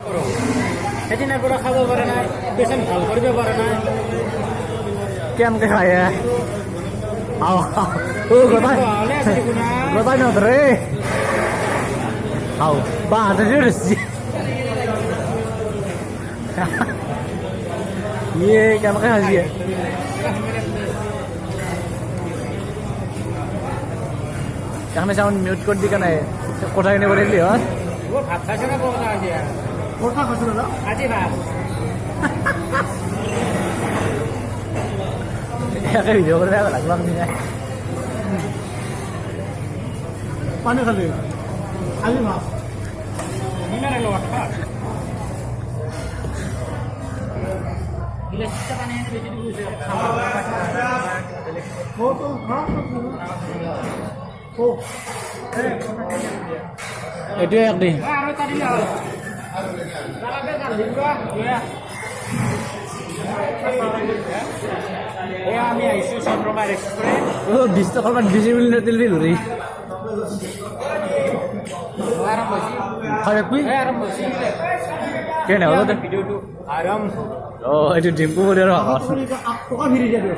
সেইদিনাৰ পৰা খাব পৰা নাই, পেচেণ্ট ভাল কৰিব পৰা নাই। কেনেকৈ খায় গতাই নধৰে খাওঁ বাঁহতে ইয়ে কেনেকৈ সাজি এখানে সাউন্ড মিউট করে দিকে নাই কোথায় কিনে বলে দিলি হ্যাঁ ভাত খাইছে না কথা আজি কোথা খাইছিল না আজি ভাত একে ভিডিও করে লাগলাম দিনে পানি খালি খালি ভাত মিনারেল ওয়াটার গিলাসটা পানি এনে বেশি দিছে ও তো হ্যাঁ ও এটো একদিন আৰু তাৰি না লাগাবে কাল দিবা আমি আইছো চন্দ্ৰমা ৰেষ্টুৰেণ্ট ও 20 টাকার মান বেশি মিল তেল বিল রে আরম্ভ হইছি খাবে কুই আরম্ভ হইছি কেন হলো তো ভিডিওটো আরম্ভ ও এটো ডিম্পু বলে আর টকা ফিরে যাবে